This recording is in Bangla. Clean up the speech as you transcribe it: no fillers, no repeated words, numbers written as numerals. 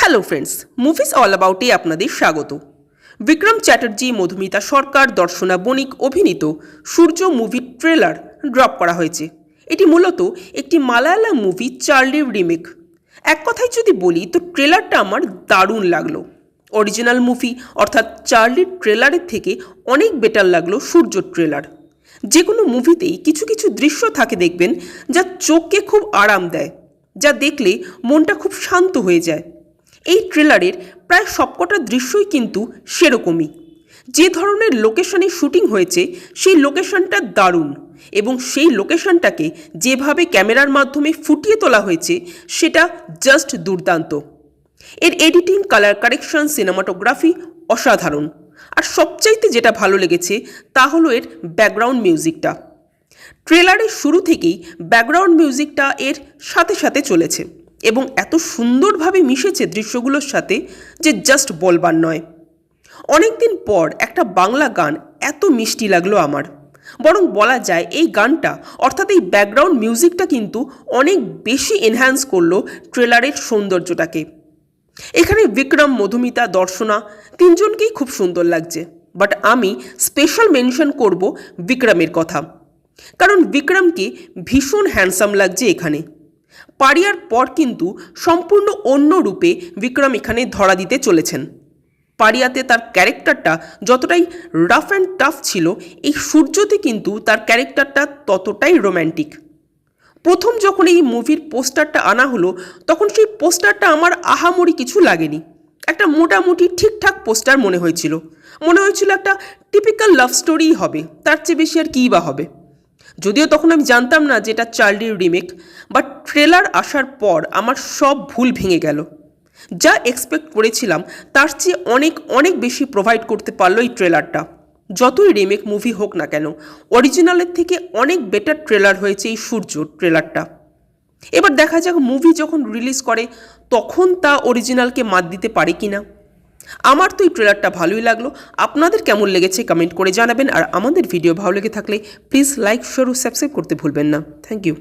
হ্যালো ফ্রেন্ডস, মুভিজ অল অ্যাবাউটে আপনাদের স্বাগত। বিক্রম চ্যাটার্জি, মধুমিতা সরকার, দর্শনা বণিক অভিনীত সূর্য মুভির ট্রেলার ড্রপ করা হয়েছে। এটি মূলত একটি মালায়ালাম মুভি চার্লির রিমেক। এক কথায় যদি বলি তো ট্রেলারটা আমার দারুণ লাগলো। অরিজিনাল মুভি অর্থাৎ চার্লির ট্রেলারের থেকে অনেক বেটার লাগলো সূর্য ট্রেলার। যে কোনো মুভিতেই কিছু কিছু দৃশ্য থাকে দেখবেন যা চোখকে খুব আরাম দেয়, যা দেখলে মনটা খুব শান্ত হয়ে যায়। এই ট্রেলারের প্রায় সবকটা দৃশ্যই কিন্তু সেরকমই। যে ধরনের লোকেশনে শুটিং হয়েছে সেই লোকেশনটা দারুণ, এবং সেই লোকেশনটাকে যেভাবে ক্যামেরার মাধ্যমে ফুটিয়ে তোলা হয়েছে সেটা জাস্ট দুর্দান্ত। এর এডিটিং, কালার কারেকশন, সিনেমাটোগ্রাফি অসাধারণ। আর সবচাইতে যেটা ভালো লেগেছে তা হলো এর ব্যাকগ্রাউন্ড মিউজিকটা। ট্রেলারের শুরু থেকেই ব্যাকগ্রাউন্ড মিউজিকটা এর সাথে সাথে চলেছে এবং এত সুন্দরভাবে মিশেছে দৃশ্যগুলোর সাথে যে জাস্ট বলবার নয়। অনেকদিন পর একটা বাংলা গান এত মিষ্টি লাগলো আমার। বরং বলা যায় এই গানটা অর্থাৎ এই ব্যাকগ্রাউন্ড মিউজিকটা কিন্তু অনেক বেশি এনহ্যান্স করলো ট্রেলারের সৌন্দর্যটাকে। এখানে বিক্রম, মধুমিতা, দর্শনা তিনজনকেই খুব সুন্দর লাগছে, বাট আমি স্পেশাল মেনশন করব বিক্রমের কথা, কারণ বিক্রমকে ভীষণ হ্যান্ডসাম লাগছে এখানে। পারিয়ার পর কিন্তু সম্পূর্ণ অন্য রূপে বিক্রম এখানে ধরা দিতে চলেছেন। পারিয়াতে তার ক্যারেক্টারটা যতটাই রাফ অ্যান্ড টাফ ছিল, এই সূর্যতে কিন্তু তার ক্যারেক্টারটা ততটাই রোম্যান্টিক। প্রথম যখন এই মুভির পোস্টারটা আনা হলো তখন সেই পোস্টারটা আমার আহামরি কিছু লাগেনি। একটা মোটামুটি ঠিকঠাক পোস্টার মনে হয়েছিল একটা টিপিক্যাল লাভ স্টোরিই হবে, তার চেয়ে বেশি আর কী বা হবে। যদিও তখন আমি জানতাম না যে এটা চার্লির রিমেক, বাট ট্রেলার আসার পর আমার সব ভুল ভেঙে গেল। যা এক্সপেক্ট করেছিলাম তার চেয়ে অনেক অনেক বেশি প্রোভাইড করতে পারলো এই ট্রেলারটা। যতই রিমেক মুভি হোক না কেন, অরিজিনালের থেকে অনেক বেটার ট্রেলার হয়েছে এই সূর্য ট্রেলারটা। এবার দেখা যাক মুভি যখন রিলিজ করে তখন তা অরিজিনালকে মাত দিতে পারে কি না। আমার তো এই ট্রেলারটা ভালোই লাগলো। আপনাদের কেমন লেগেছে কমেন্ট করে জানাবেন। আর আমাদের ভিডিও ভালো লেগে থাকলে প্লিজ লাইক, শেয়ার ও সাবস্ক্রাইব করতে ভুলবেন না। Thank you.